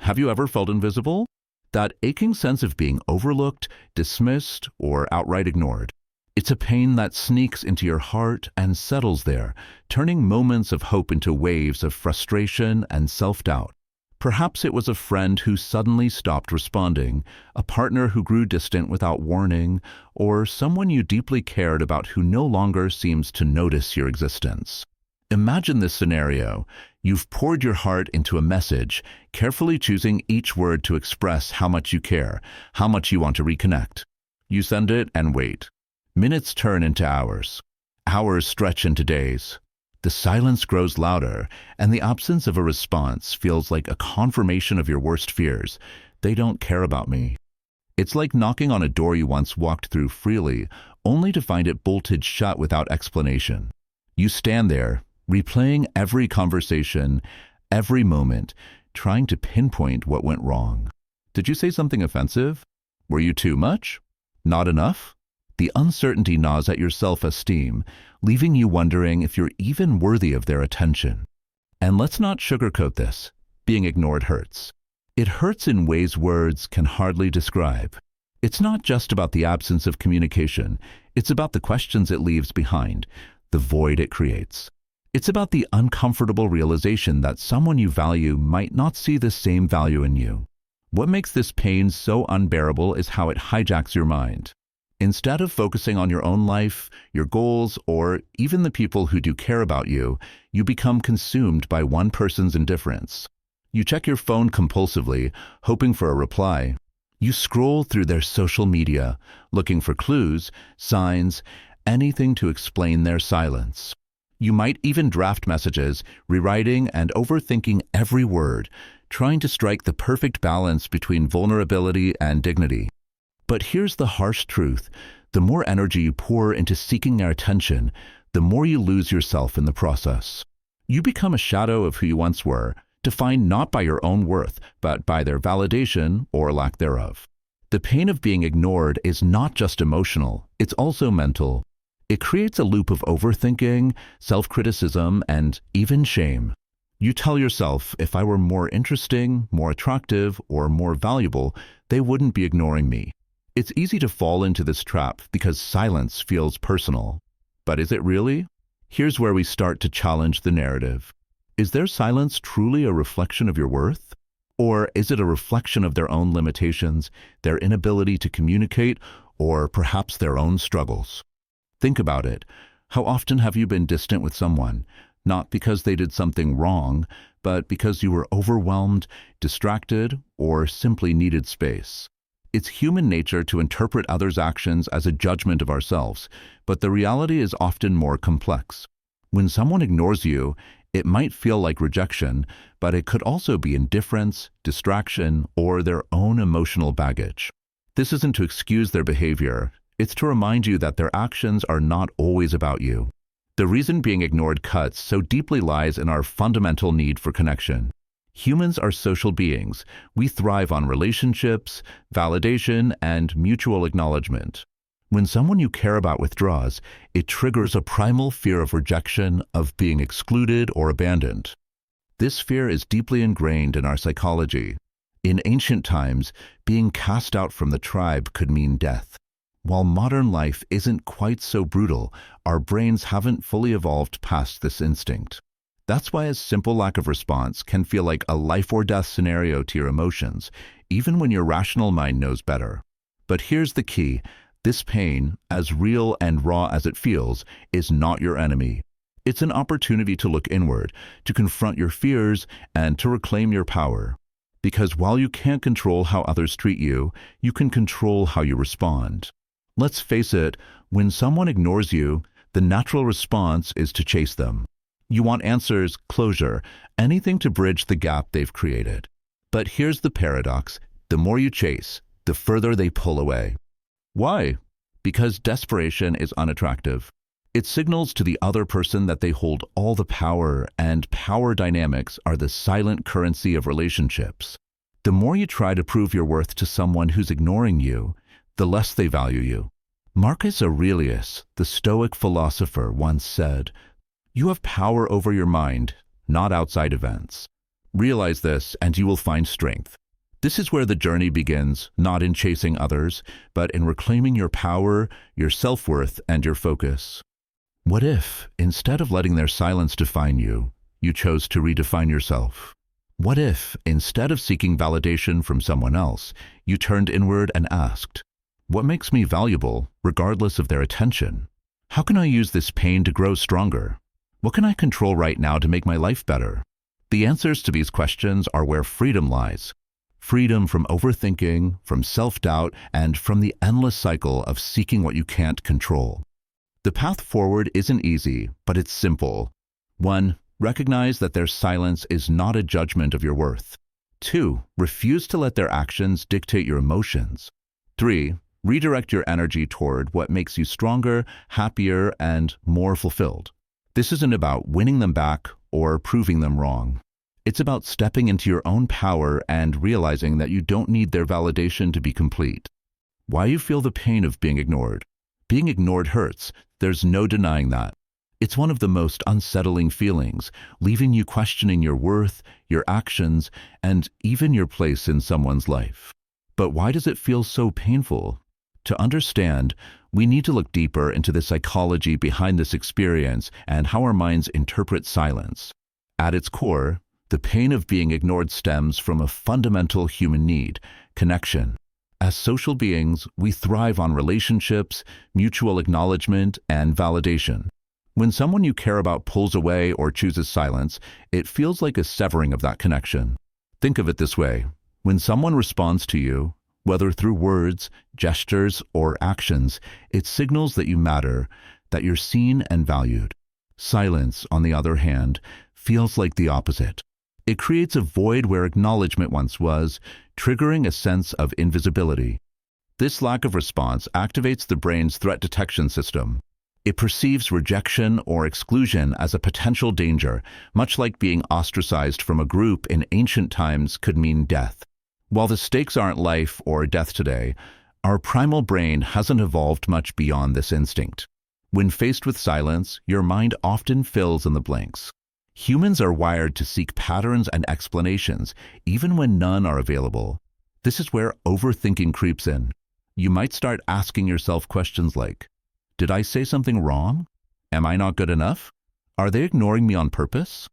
Have you ever felt invisible? That aching sense of being overlooked, dismissed, or outright ignored. It's a pain that sneaks into your heart and settles there, turning moments of hope into waves of frustration and self-doubt. Perhaps it was a friend who suddenly stopped responding, a partner who grew distant without warning, or someone you deeply cared about who no longer seems to notice your existence. Imagine this scenario. You've poured your heart into a message, carefully choosing each word to express how much you care, how much you want to reconnect. You send it and wait. Minutes turn into hours. Hours stretch into days. The silence grows louder, and the absence of a response feels like a confirmation of your worst fears. They don't care about me. It's like knocking on a door you once walked through freely, only to find it bolted shut without explanation. You stand there, replaying every conversation, every moment, trying to pinpoint what went wrong. Did you say something offensive? Were you too much? Not enough? The uncertainty gnaws at your self-esteem, leaving you wondering if you're even worthy of their attention. And let's not sugarcoat this. Being ignored hurts. It hurts in ways words can hardly describe. It's not just about the absence of communication. It's about the questions it leaves behind, the void it creates. It's about the uncomfortable realization that someone you value might not see the same value in you. What makes this pain so unbearable is how it hijacks your mind. Instead of focusing on your own life, your goals, or even the people who do care about you, you become consumed by one person's indifference. You check your phone compulsively, hoping for a reply. You scroll through their social media, looking for clues, signs, anything to explain their silence. You might even draft messages, rewriting and overthinking every word, trying to strike the perfect balance between vulnerability and dignity. But here's the harsh truth. The more energy you pour into seeking their attention, the more you lose yourself in the process. You become a shadow of who you once were, defined not by your own worth, but by their validation or lack thereof. The pain of being ignored is not just emotional, it's also mental. It creates a loop of overthinking, self-criticism, and even shame. You tell yourself, if I were more interesting, more attractive, or more valuable, they wouldn't be ignoring me. It's easy to fall into this trap because silence feels personal. But is it really? Here's where we start to challenge the narrative. Is their silence truly a reflection of your worth? Or is it a reflection of their own limitations, their inability to communicate, or perhaps their own struggles? Think about it. How often have you been distant with someone, not because they did something wrong, but because you were overwhelmed, distracted, or simply needed space? It's human nature to interpret others' actions as a judgment of ourselves, but the reality is often more complex. When someone ignores you, it might feel like rejection, but it could also be indifference, distraction, or their own emotional baggage. This isn't to excuse their behavior. It's to remind you that their actions are not always about you. The reason being ignored cuts so deeply lies in our fundamental need for connection. Humans are social beings. We thrive on relationships, validation, and mutual acknowledgement. When someone you care about withdraws, it triggers a primal fear of rejection, of being excluded or abandoned. This fear is deeply ingrained in our psychology. In ancient times, being cast out from the tribe could mean death. While modern life isn't quite so brutal, our brains haven't fully evolved past this instinct. That's why a simple lack of response can feel like a life or death scenario to your emotions, even when your rational mind knows better. But here's the key. This pain, as real and raw as it feels, is not your enemy. It's an opportunity to look inward, to confront your fears, and to reclaim your power. Because while you can't control how others treat you, you can control how you respond. Let's face it, when someone ignores you, the natural response is to chase them. You want answers, closure, anything to bridge the gap they've created. But here's the paradox. The more you chase, the further they pull away. Why? Because desperation is unattractive. It signals to the other person that they hold all the power, and power dynamics are the silent currency of relationships. The more you try to prove your worth to someone who's ignoring you, the less they value you. Marcus Aurelius, the Stoic philosopher, once said, "You have power over your mind, not outside events." Realize this, and you will find strength. This is where the journey begins, not in chasing others, but in reclaiming your power, your self-worth, and your focus. What if, instead of letting their silence define you, you chose to redefine yourself? What if, instead of seeking validation from someone else, you turned inward and asked, what makes me valuable, regardless of their attention? How can I use this pain to grow stronger? What can I control right now to make my life better? The answers to these questions are where freedom lies. Freedom from overthinking, from self-doubt, and from the endless cycle of seeking what you can't control. The path forward isn't easy, but it's simple. 1. Recognize that their silence is not a judgment of your worth. 2. Refuse to let their actions dictate your emotions. 3. Redirect your energy toward what makes you stronger, happier, and more fulfilled. This isn't about winning them back or proving them wrong. It's about stepping into your own power and realizing that you don't need their validation to be complete. Why you feel the pain of being ignored? Being ignored hurts. There's no denying that. It's one of the most unsettling feelings, leaving you questioning your worth, your actions, and even your place in someone's life. But why does it feel so painful? To understand, we need to look deeper into the psychology behind this experience and how our minds interpret silence. At its core, the pain of being ignored stems from a fundamental human need: connection. As social beings, we thrive on relationships, mutual acknowledgement, and validation. When someone you care about pulls away or chooses silence, it feels like a severing of that connection. Think of it this way: when someone responds to you, whether through words, gestures, or actions, it signals that you matter, that you're seen and valued. Silence, on the other hand, feels like the opposite. It creates a void where acknowledgement once was, triggering a sense of invisibility. This lack of response activates the brain's threat detection system. It perceives rejection or exclusion as a potential danger, much like being ostracized from a group in ancient times could mean death. While the stakes aren't life or death today, our primal brain hasn't evolved much beyond this instinct. When faced with silence, your mind often fills in the blanks. Humans are wired to seek patterns and explanations, even when none are available. This is where overthinking creeps in. You might start asking yourself questions like, did I say something wrong? Am I not good enough? Are they ignoring me on purpose?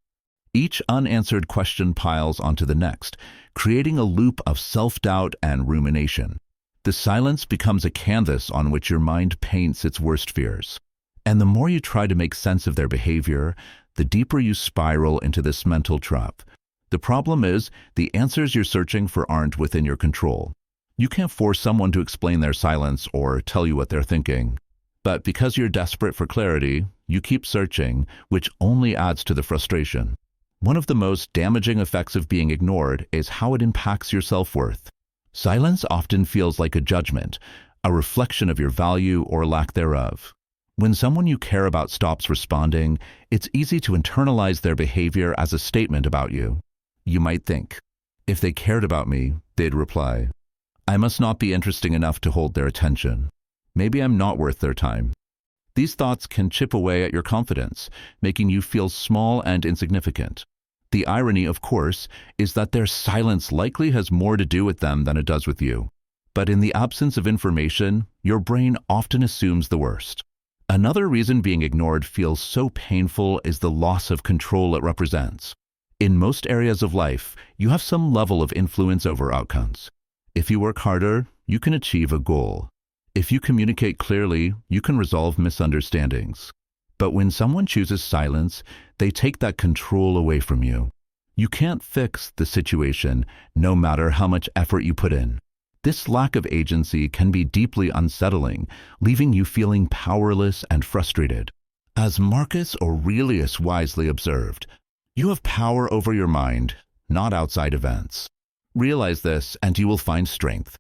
Each unanswered question piles onto the next, creating a loop of self-doubt and rumination. The silence becomes a canvas on which your mind paints its worst fears. And the more you try to make sense of their behavior, the deeper you spiral into this mental trap. The problem is, the answers you're searching for aren't within your control. You can't force someone to explain their silence or tell you what they're thinking. But because you're desperate for clarity, you keep searching, which only adds to the frustration. One of the most damaging effects of being ignored is how it impacts your self-worth. Silence often feels like a judgment, a reflection of your value or lack thereof. When someone you care about stops responding, it's easy to internalize their behavior as a statement about you. You might think, if they cared about me, they'd reply, I must not be interesting enough to hold their attention. Maybe I'm not worth their time. These thoughts can chip away at your confidence, making you feel small and insignificant. The irony, of course, is that their silence likely has more to do with them than it does with you. But in the absence of information, your brain often assumes the worst. Another reason being ignored feels so painful is the loss of control it represents. In most areas of life, you have some level of influence over outcomes. If you work harder, you can achieve a goal. If you communicate clearly, you can resolve misunderstandings. But when someone chooses silence, they take that control away from you. You can't fix the situation, no matter how much effort you put in. This lack of agency can be deeply unsettling, leaving you feeling powerless and frustrated. As Marcus Aurelius wisely observed, you have power over your mind, not outside events. Realize this, and you will find strength.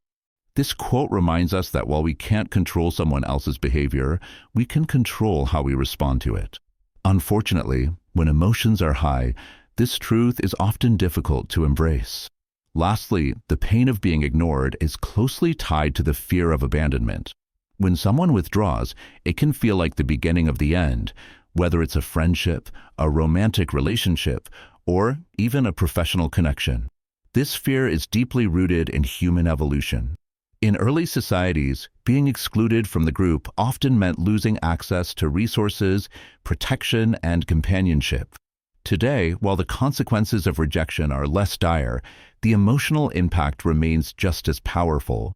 This quote reminds us that while we can't control someone else's behavior, we can control how we respond to it. Unfortunately, when emotions are high, this truth is often difficult to embrace. Lastly, the pain of being ignored is closely tied to the fear of abandonment. When someone withdraws, it can feel like the beginning of the end, whether it's a friendship, a romantic relationship, or even a professional connection. This fear is deeply rooted in human evolution. In early societies, being excluded from the group often meant losing access to resources, protection, and companionship. Today, while the consequences of rejection are less dire, the emotional impact remains just as powerful.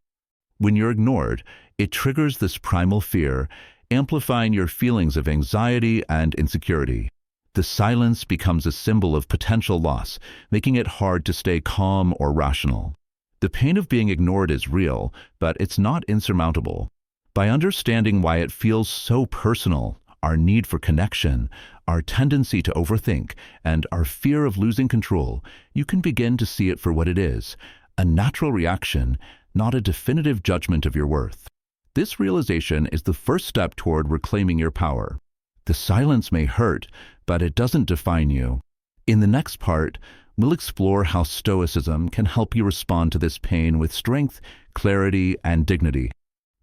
When you're ignored, it triggers this primal fear, amplifying your feelings of anxiety and insecurity. The silence becomes a symbol of potential loss, making it hard to stay calm or rational. The pain of being ignored is real, but it's not insurmountable. By understanding why it feels so personal, our need for connection, our tendency to overthink, and our fear of losing control, you can begin to see it for what it is, a natural reaction, not a definitive judgment of your worth. This realization is the first step toward reclaiming your power. The silence may hurt, but it doesn't define you. In the next part, we'll explore how Stoicism can help you respond to this pain with strength, clarity, and dignity.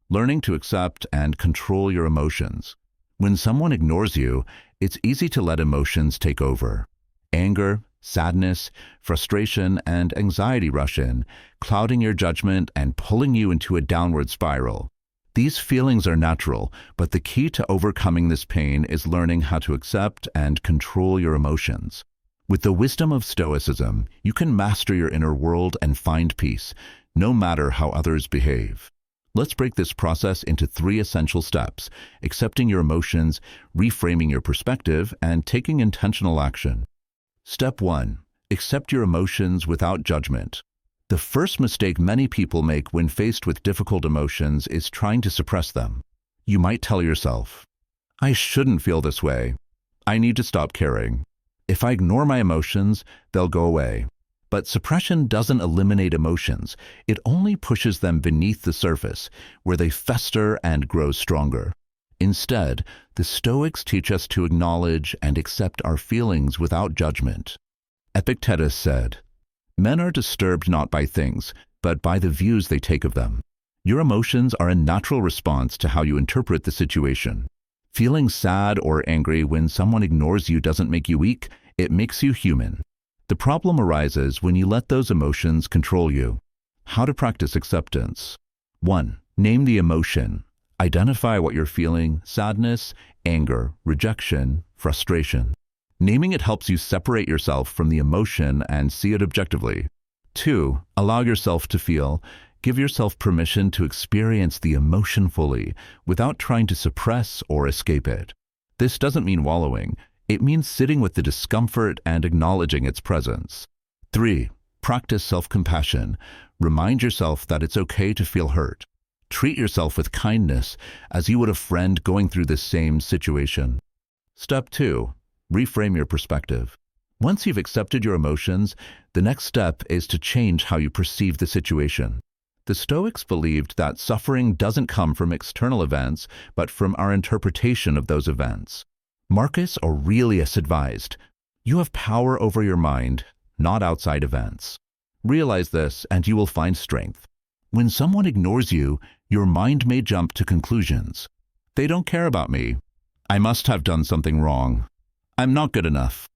Learning to accept and control your emotions. When someone ignores you, it's easy to let emotions take over. Anger, sadness, frustration, and anxiety rush in, clouding your judgment and pulling you into a downward spiral. These feelings are natural, but the key to overcoming this pain is learning how to accept and control your emotions. With the wisdom of Stoicism, you can master your inner world and find peace, no matter how others behave. Let's break this process into 3 essential steps: accepting your emotions, reframing your perspective, and taking intentional action. Step 1. Accept your emotions without judgment. The first mistake many people make when faced with difficult emotions is trying to suppress them. You might tell yourself, "I shouldn't feel this way. I need to stop caring. If I ignore my emotions, they'll go away." But suppression doesn't eliminate emotions. It only pushes them beneath the surface, where they fester and grow stronger. Instead, the Stoics teach us to acknowledge and accept our feelings without judgment. Epictetus said, "Men are disturbed not by things, but by the views they take of them." Your emotions are a natural response to how you interpret the situation. Feeling sad or angry when someone ignores you doesn't make you weak, it makes you human. The problem arises when you let those emotions control you. How to practice acceptance. 1. Name the emotion. Identify what you're feeling: sadness, anger, rejection, frustration. Naming it helps you separate yourself from the emotion and see it objectively. 2. Allow yourself to feel. Give yourself permission to experience the emotion fully, without trying to suppress or escape it. This doesn't mean wallowing. It means sitting with the discomfort and acknowledging its presence. 3. Practice self-compassion. Remind yourself that it's okay to feel hurt. Treat yourself with kindness, as you would a friend going through the same situation. Step 2. Reframe your perspective. Once you've accepted your emotions, the next step is to change how you perceive the situation. The Stoics believed that suffering doesn't come from external events, but from our interpretation of those events. Marcus Aurelius advised, "You have power over your mind, not outside events." Realize this, and you will find strength. When someone ignores you, your mind may jump to conclusions. They don't care about me. I must have done something wrong. I'm not good enough.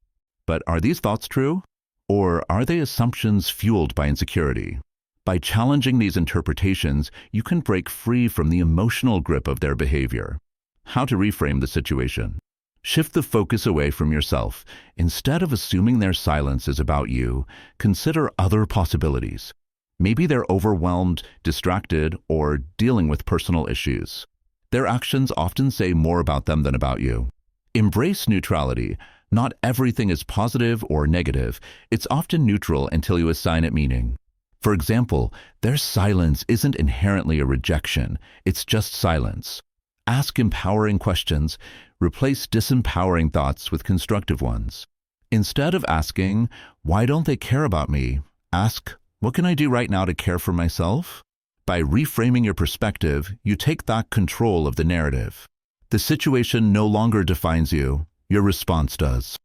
But are these thoughts true? Or are they assumptions fueled by insecurity? By challenging these interpretations, you can break free from the emotional grip of their behavior. How to reframe the situation. Shift the focus away from yourself. Instead of assuming their silence is about you, consider other possibilities. Maybe they're overwhelmed, distracted, or dealing with personal issues. Their actions often say more about them than about you. Embrace neutrality. Not everything is positive or negative. It's often neutral until you assign it meaning. For example, their silence isn't inherently a rejection. It's just silence. Ask empowering questions. Replace disempowering thoughts with constructive ones. Instead of asking, "Why don't they care about me?" ask, "What can I do right now to care for myself?" By reframing your perspective, you take back control of the narrative. The situation no longer defines you. Your response does.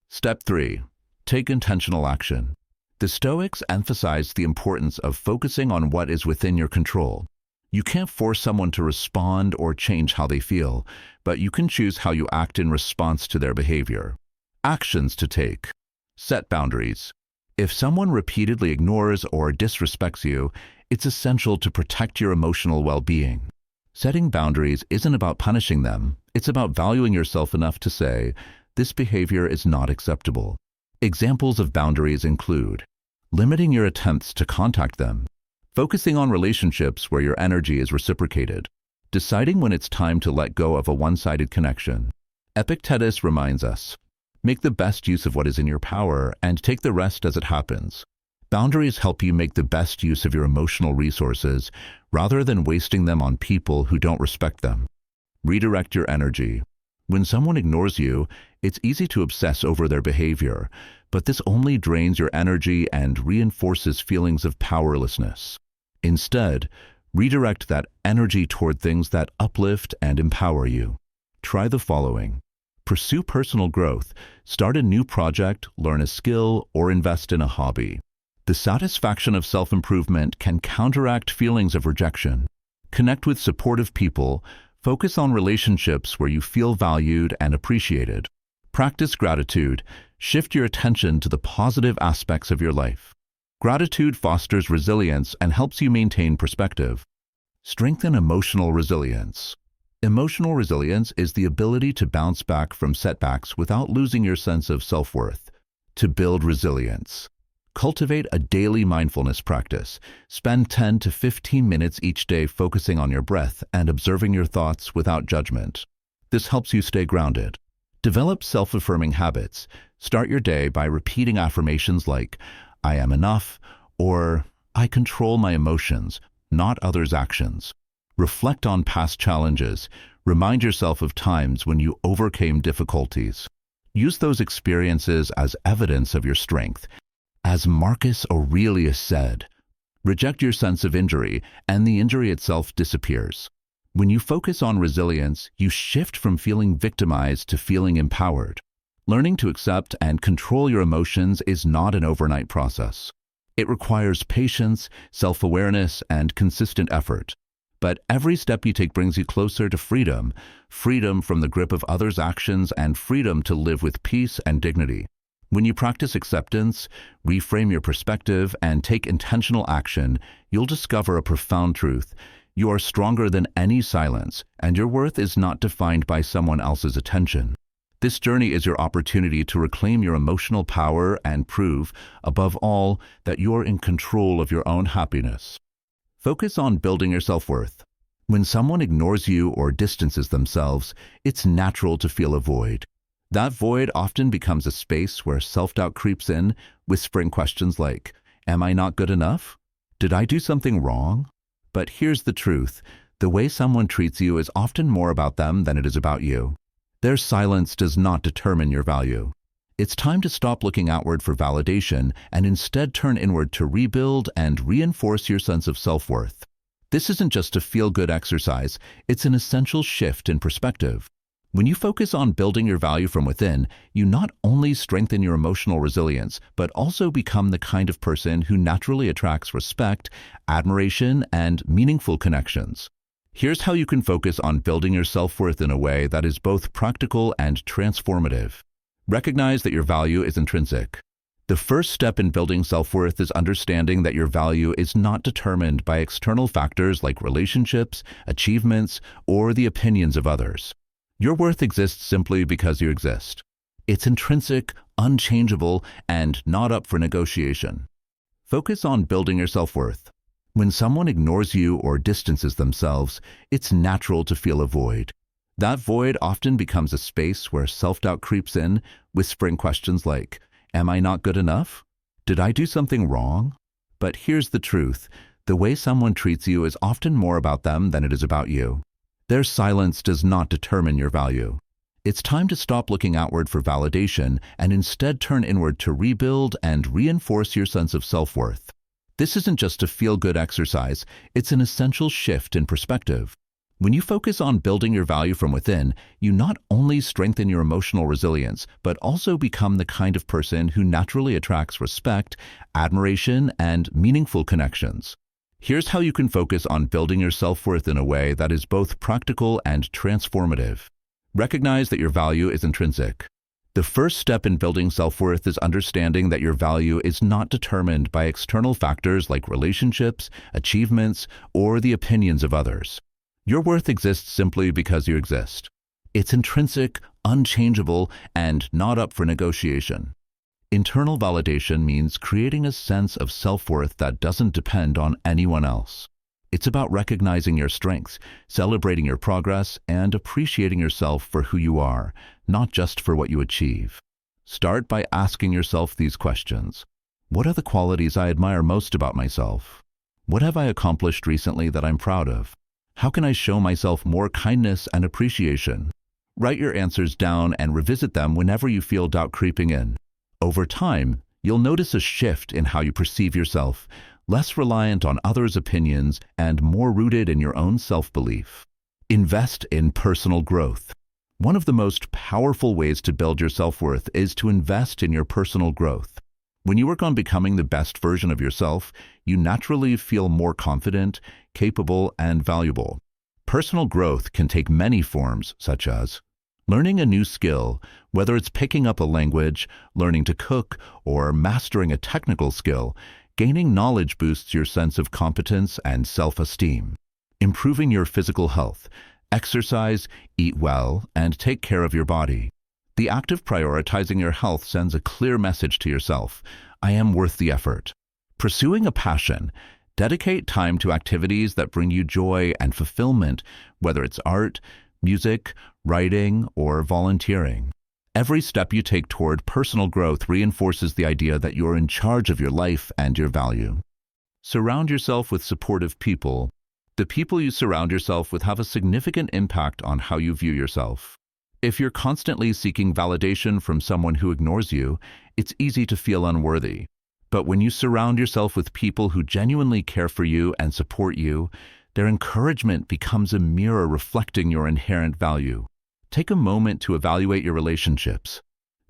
Step 3. Take intentional action. The Stoics emphasized the importance of focusing on what is within your control. You can't force someone to respond or change how they feel, but you can choose how you act in response to their behavior. Actions to take. Set boundaries. If someone repeatedly ignores or disrespects you, it's essential to protect your emotional well-being. Setting boundaries isn't about punishing them, it's about valuing yourself enough to say, "This behavior is not acceptable." Examples of boundaries include limiting your attempts to contact them, focusing on relationships where your energy is reciprocated, deciding when it's time to let go of a one-sided connection. Epictetus reminds us, make the best use of what is in your power and take the rest as it happens. Boundaries help you make the best use of your emotional resources rather than wasting them on people who don't respect them. Redirect your energy. When someone ignores you, it's easy to obsess over their behavior, but this only drains your energy and reinforces feelings of powerlessness. Instead, redirect that energy toward things that uplift and empower you. Try the following. Pursue personal growth, start a new project, learn a skill, or invest in a hobby. The satisfaction of self-improvement can counteract feelings of rejection. Connect with supportive people, focus on relationships where you feel valued and appreciated. Practice gratitude, shift your attention to the positive aspects of your life. Gratitude fosters resilience and helps you maintain perspective. Strengthen emotional resilience. Emotional resilience is the ability to bounce back from setbacks without losing your sense of self-worth. To build resilience, cultivate a daily mindfulness practice. Spend 10 to 15 minutes each day focusing on your breath and observing your thoughts without judgment. This helps you stay grounded. Develop self-affirming habits. Start your day by repeating affirmations like, "I am enough," or "I control my emotions, not others' actions." Reflect on past challenges. Remind yourself of times when you overcame difficulties. Use those experiences as evidence of your strength. As Marcus Aurelius said, reject your sense of injury, and the injury itself disappears. When you focus on resilience, you shift from feeling victimized to feeling empowered. Learning to accept and control your emotions is not an overnight process. It requires patience, self-awareness, and consistent effort. But every step you take brings you closer to freedom, freedom from the grip of others' actions and freedom to live with peace and dignity. When you practice acceptance, reframe your perspective, and take intentional action, you'll discover a profound truth. You are stronger than any silence, and your worth is not defined by someone else's attention. This journey is your opportunity to reclaim your emotional power and prove, above all, that you're in control of your own happiness. Focus on building your self-worth. When someone ignores you or distances themselves, it's natural to feel a void. That void often becomes a space where self-doubt creeps in, whispering questions like, "Am I not good enough? Did I do something wrong?" But here's the truth. The way someone treats you is often more about them than it is about you. Their silence does not determine your value. It's time to stop looking outward for validation and instead turn inward to rebuild and reinforce your sense of self-worth. This isn't just a feel-good exercise, it's an essential shift in perspective. When you focus on building your value from within, you not only strengthen your emotional resilience, but also become the kind of person who naturally attracts respect, admiration, and meaningful connections. Here's how you can focus on building your self-worth in a way that is both practical and transformative. Recognize that your value is intrinsic. The first step in building self-worth is understanding that your value is not determined by external factors like relationships, achievements, or the opinions of others. Your worth exists simply because you exist. It's intrinsic, unchangeable, and not up for negotiation. Focus on building your self-worth. When someone ignores you or distances themselves, it's natural to feel a void. That void often becomes a space where self-doubt creeps in, whispering questions like, "Am I not good enough? Did I do something wrong?" But here's the truth. The way someone treats you is often more about them than it is about you. Their silence does not determine your value. It's time to stop looking outward for validation and instead turn inward to rebuild and reinforce your sense of self-worth. This isn't just a feel-good exercise, it's an essential shift in perspective. When you focus on building your value from within, you not only strengthen your emotional resilience, but also become the kind of person who naturally attracts respect, admiration, and meaningful connections. Here's how you can focus on building your self-worth in a way that is both practical and transformative. Recognize that your value is intrinsic. The first step in building self-worth is understanding that your value is not determined by external factors like relationships, achievements, or the opinions of others. Your worth exists simply because you exist. It's intrinsic, unchangeable, and not up for negotiation. Internal validation means creating a sense of self-worth that doesn't depend on anyone else. It's about recognizing your strengths, celebrating your progress, and appreciating yourself for who you are, not just for what you achieve. Start by asking yourself these questions. What are the qualities I admire most about myself? What have I accomplished recently that I'm proud of? How can I show myself more kindness and appreciation? Write your answers down and revisit them whenever you feel doubt creeping in. Over time, you'll notice a shift in how you perceive yourself, less reliant on others' opinions and more rooted in your own self-belief. Invest in personal growth. One of the most powerful ways to build your self-worth is to invest in your personal growth. When you work on becoming the best version of yourself, you naturally feel more confident, capable, and valuable. Personal growth can take many forms, such as learning a new skill, whether it's picking up a language, learning to cook, or mastering a technical skill. Gaining knowledge boosts your sense of competence and self-esteem. Improving your physical health. Exercise, eat well, and take care of your body. The act of prioritizing your health sends a clear message to yourself: I am worth the effort. Pursuing a passion. Dedicate time to activities that bring you joy and fulfillment, whether it's art, music, writing, or volunteering. Every step you take toward personal growth reinforces the idea that you're in charge of your life and your value. Surround yourself with supportive people. The people you surround yourself with have a significant impact on how you view yourself. If you're constantly seeking validation from someone who ignores you, it's easy to feel unworthy. But when you surround yourself with people who genuinely care for you and support you, their encouragement becomes a mirror reflecting your inherent value. Take a moment to evaluate your relationships.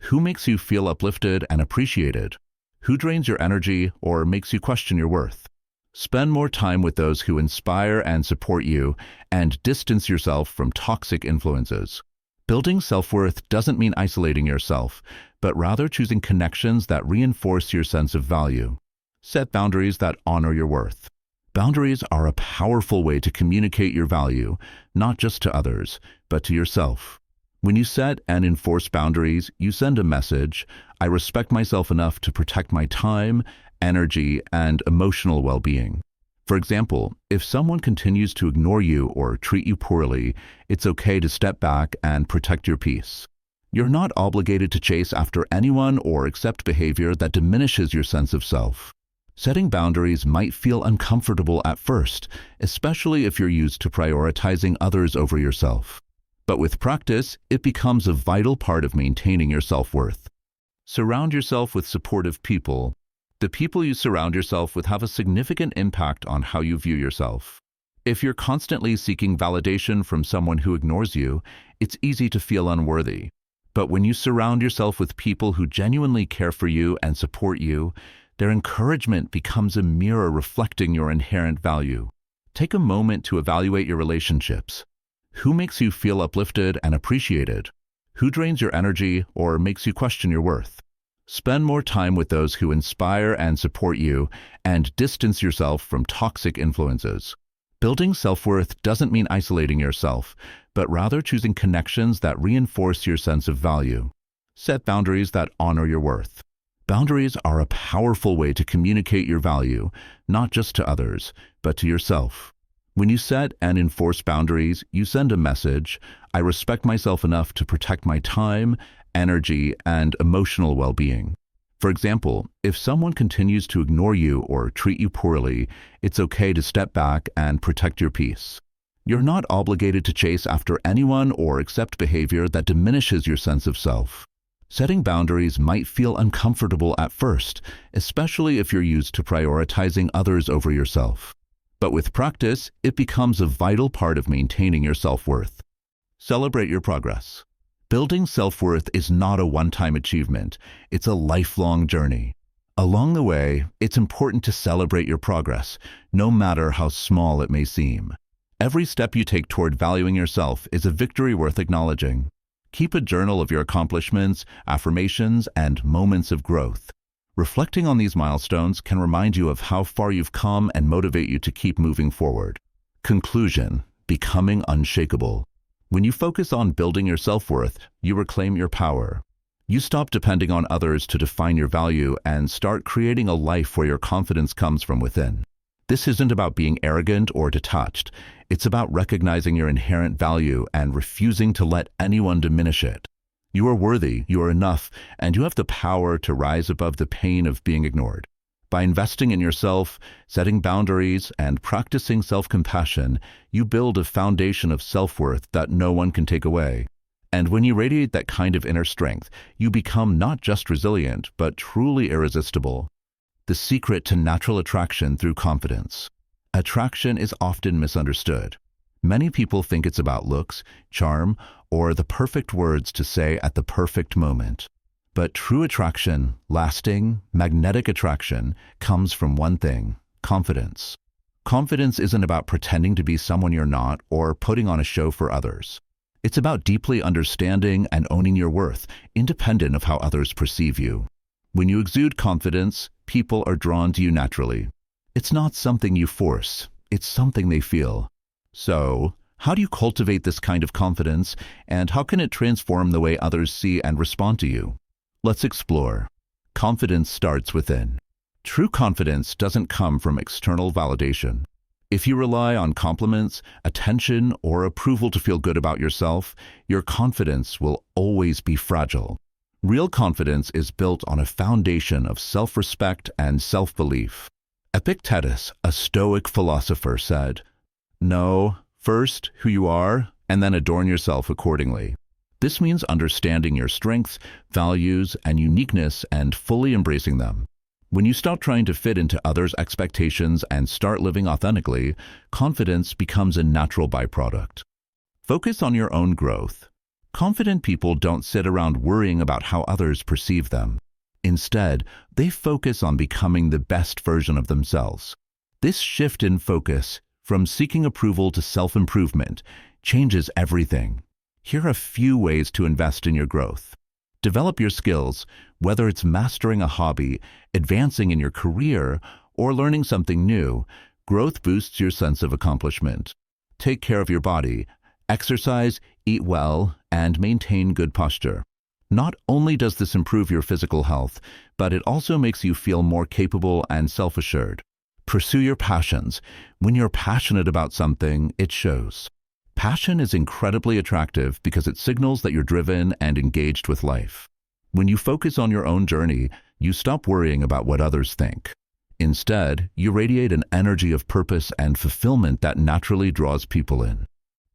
Who makes you feel uplifted and appreciated? Who drains your energy or makes you question your worth? Spend more time with those who inspire and support you, and distance yourself from toxic influences. Building self-worth doesn't mean isolating yourself, but rather choosing connections that reinforce your sense of value. Set boundaries that honor your worth. Boundaries are a powerful way to communicate your value, not just to others, but to yourself. When you set and enforce boundaries, you send a message: I respect myself enough to protect my time, energy, and emotional well-being. For example, if someone continues to ignore you or treat you poorly, it's okay to step back and protect your peace. You're not obligated to chase after anyone or accept behavior that diminishes your sense of self. Setting boundaries might feel uncomfortable at first, especially if you're used to prioritizing others over yourself. But with practice, it becomes a vital part of maintaining your self-worth. Surround yourself with supportive people. The people you surround yourself with have a significant impact on how you view yourself. If you're constantly seeking validation from someone who ignores you, it's easy to feel unworthy. But when you surround yourself with people who genuinely care for you and support you, their encouragement becomes a mirror reflecting your inherent value. Take a moment to evaluate your relationships. Who makes you feel uplifted and appreciated? Who drains your energy or makes you question your worth? Spend more time with those who inspire and support you, and distance yourself from toxic influences. Building self-worth doesn't mean isolating yourself, but rather choosing connections that reinforce your sense of value. Set boundaries that honor your worth. Boundaries are a powerful way to communicate your value, not just to others, but to yourself. When you set and enforce boundaries, you send a message: I respect myself enough to protect my time, energy, and emotional well-being. For example, if someone continues to ignore you or treat you poorly, it's okay to step back and protect your peace. You're not obligated to chase after anyone or accept behavior that diminishes your sense of self. Setting boundaries might feel uncomfortable at first, especially if you're used to prioritizing others over yourself. But with practice, it becomes a vital part of maintaining your self-worth. Celebrate your progress. Building self-worth is not a one-time achievement. It's a lifelong journey. Along the way, it's important to celebrate your progress, no matter how small it may seem. Every step you take toward valuing yourself is a victory worth acknowledging. Keep a journal of your accomplishments, affirmations, and moments of growth. Reflecting on these milestones can remind you of how far you've come and motivate you to keep moving forward. Conclusion: becoming unshakable. When you focus on building your self-worth, you reclaim your power. You stop depending on others to define your value and start creating a life where your confidence comes from within. This isn't about being arrogant or detached. It's about recognizing your inherent value and refusing to let anyone diminish it. You are worthy, you are enough, and you have the power to rise above the pain of being ignored. By investing in yourself, setting boundaries, and practicing self-compassion, you build a foundation of self-worth that no one can take away. And when you radiate that kind of inner strength, you become not just resilient, but truly irresistible. The secret to natural attraction through confidence. Attraction is often misunderstood. Many people think it's about looks, charm, or the perfect words to say at the perfect moment. But true attraction, lasting, magnetic attraction, comes from one thing: confidence. Confidence isn't about pretending to be someone you're not or putting on a show for others. It's about deeply understanding and owning your worth, independent of how others perceive you. When you exude confidence, people are drawn to you naturally. It's not something you force, it's something they feel. So, how do you cultivate this kind of confidence, and how can it transform the way others see and respond to you? Let's explore. Confidence starts within. True confidence doesn't come from external validation. If you rely on compliments, attention, or approval to feel good about yourself, your confidence will always be fragile. Real confidence is built on a foundation of self-respect and self-belief. Epictetus, a Stoic philosopher, said, "Know first who you are, and then adorn yourself accordingly." This means understanding your strengths, values, and uniqueness and fully embracing them. When you stop trying to fit into others' expectations and start living authentically, confidence becomes a natural byproduct. Focus on your own growth. Confident people don't sit around worrying about how others perceive them. Instead, they focus on becoming the best version of themselves. This shift in focus, from seeking approval to self-improvement, changes everything. Here are a few ways to invest in your growth. Develop your skills, whether it's mastering a hobby, advancing in your career, or learning something new. Growth boosts your sense of accomplishment. Take care of your body. Exercise, eat well, and maintain good posture. Not only does this improve your physical health, but it also makes you feel more capable and self-assured. Pursue your passions. When you're passionate about something, it shows. Passion is incredibly attractive because it signals that you're driven and engaged with life. When you focus on your own journey, you stop worrying about what others think. Instead, you radiate an energy of purpose and fulfillment that naturally draws people in.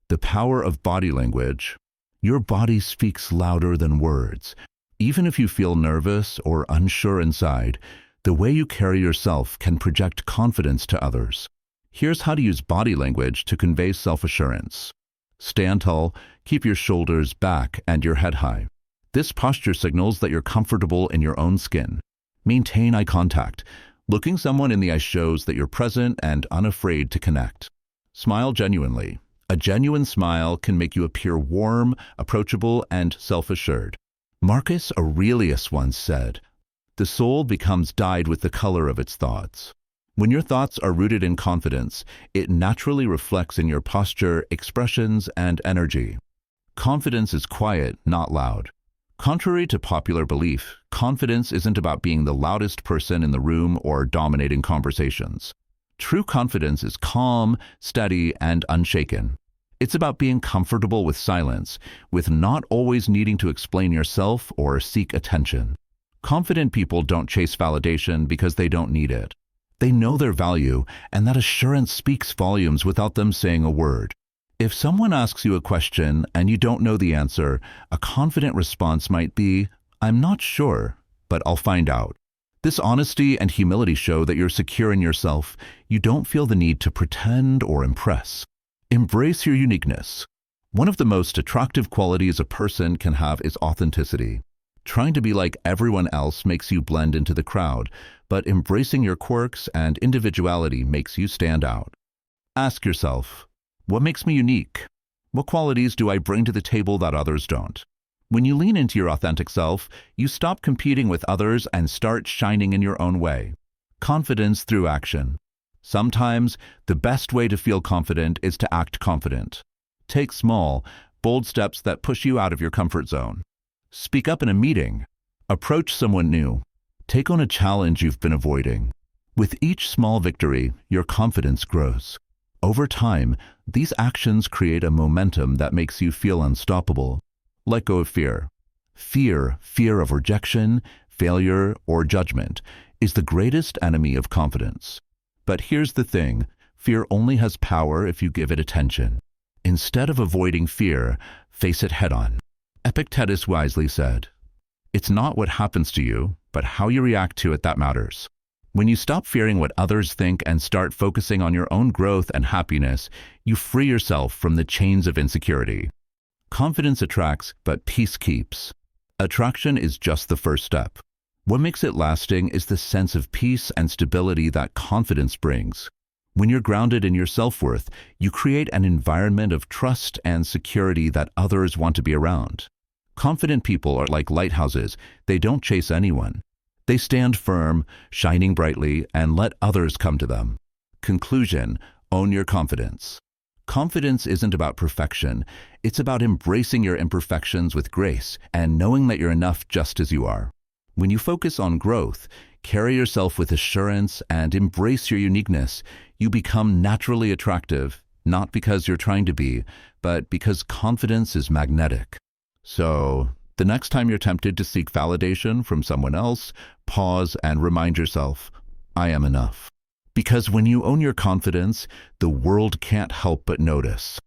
The power of body language. Your body speaks louder than words. Even if you feel nervous or unsure inside, the way you carry yourself can project confidence to others. Here's how to use body language to convey self-assurance. Stand tall, keep your shoulders back and your head high. This posture signals that you're comfortable in your own skin. Maintain eye contact. Looking someone in the eye shows that you're present and unafraid to connect. Smile genuinely. A genuine smile can make you appear warm, approachable, and self-assured. Marcus Aurelius once said, "The soul becomes dyed with the color of its thoughts." When your thoughts are rooted in confidence, it naturally reflects in your posture, expressions, and energy. Confidence is quiet, not loud. Contrary to popular belief, confidence isn't about being the loudest person in the room or dominating conversations. True confidence is calm, steady, and unshaken. It's about being comfortable with silence, with not always needing to explain yourself or seek attention. Confident people don't chase validation because they don't need it. They know their value, and that assurance speaks volumes without them saying a word. If someone asks you a question and you don't know the answer, a confident response might be, "I'm not sure, but I'll find out." This honesty and humility show that you're secure in yourself. You don't feel the need to pretend or impress. Embrace your uniqueness. One of the most attractive qualities a person can have is authenticity. Trying to be like everyone else makes you blend into the crowd, but embracing your quirks and individuality makes you stand out. Ask yourself, what makes me unique? What qualities do I bring to the table that others don't? When you lean into your authentic self, you stop competing with others and start shining in your own way. Confidence through action. Sometimes, the best way to feel confident is to act confident. Take small, bold steps that push you out of your comfort zone. Speak up in a meeting. Approach someone new. Take on a challenge you've been avoiding. With each small victory, your confidence grows. Over time, these actions create a momentum that makes you feel unstoppable. Let go of fear. Fear of rejection, failure, or judgment, is the greatest enemy of confidence. But here's the thing, fear only has power if you give it attention. Instead of avoiding fear, face it head-on. Epictetus wisely said, "It's not what happens to you, but how you react to it that matters." When you stop fearing what others think and start focusing on your own growth and happiness, you free yourself from the chains of insecurity. Confidence attracts, but peace keeps. Attraction is just the first step. What makes it lasting is the sense of peace and stability that confidence brings. When you're grounded in your self-worth, you create an environment of trust and security that others want to be around. Confident people are like lighthouses. They don't chase anyone. They stand firm, shining brightly, and let others come to them. Conclusion: own your confidence. Confidence isn't about perfection. It's about embracing your imperfections with grace and knowing that you're enough just as you are. When you focus on growth, carry yourself with assurance, and embrace your uniqueness, you become naturally attractive, not because you're trying to be, but because confidence is magnetic. So, the next time you're tempted to seek validation from someone else, pause and remind yourself, I am enough. Because when you own your confidence, the world can't help but notice.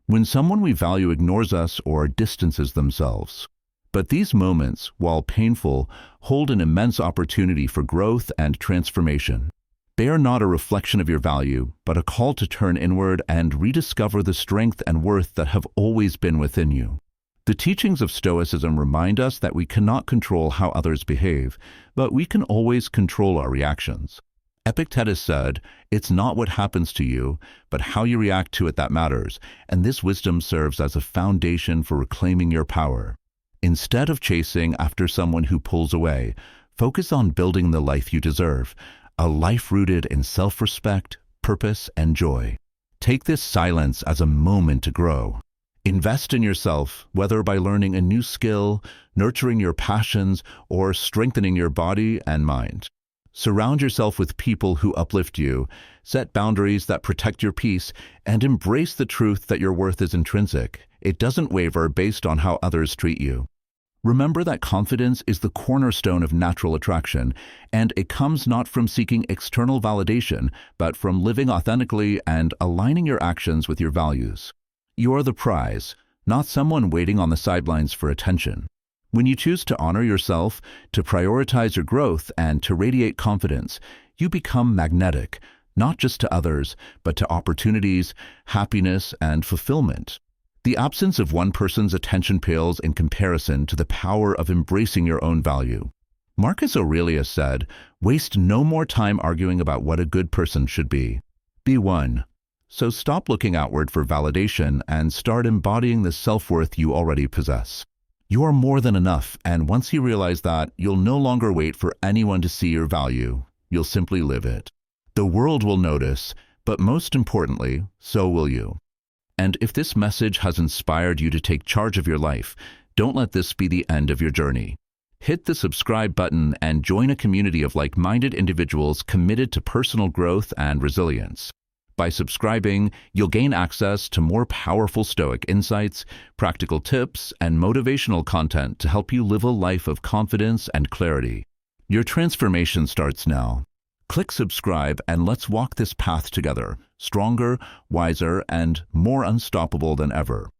When someone we value ignores us or distances themselves. But these moments, while painful, hold an immense opportunity for growth and transformation. They are not a reflection of your value, but a call to turn inward and rediscover the strength and worth that have always been within you. The teachings of Stoicism remind us that we cannot control how others behave, but we can always control our reactions. Epictetus said, "It's not what happens to you, but how you react to it that matters," and this wisdom serves as a foundation for reclaiming your power. Instead of chasing after someone who pulls away, focus on building the life you deserve, a life rooted in self-respect, purpose, and joy. Take this silence as a moment to grow. Invest in yourself, whether by learning a new skill, nurturing your passions, or strengthening your body and mind. Surround yourself with people who uplift you, set boundaries that protect your peace, and embrace the truth that your worth is intrinsic. It doesn't waver based on how others treat you. Remember that confidence is the cornerstone of natural attraction, and it comes not from seeking external validation, but from living authentically and aligning your actions with your values. You are the prize, not someone waiting on the sidelines for attention. When you choose to honor yourself, to prioritize your growth, and to radiate confidence, you become magnetic, not just to others, but to opportunities, happiness, and fulfillment. The absence of one person's attention pales in comparison to the power of embracing your own value. Marcus Aurelius said, "Waste no more time arguing about what a good person should be. Be one." So stop looking outward for validation and start embodying the self-worth you already possess. You are more than enough, and once you realize that, you'll no longer wait for anyone to see your value. You'll simply live it. The world will notice, but most importantly, so will you. And if this message has inspired you to take charge of your life, don't let this be the end of your journey. Hit the subscribe button and join a community of like-minded individuals committed to personal growth and resilience. By subscribing, you'll gain access to more powerful Stoic insights, practical tips, and motivational content to help you live a life of confidence and clarity. Your transformation starts now. Click subscribe and let's walk this path together, stronger, wiser, and more unstoppable than ever.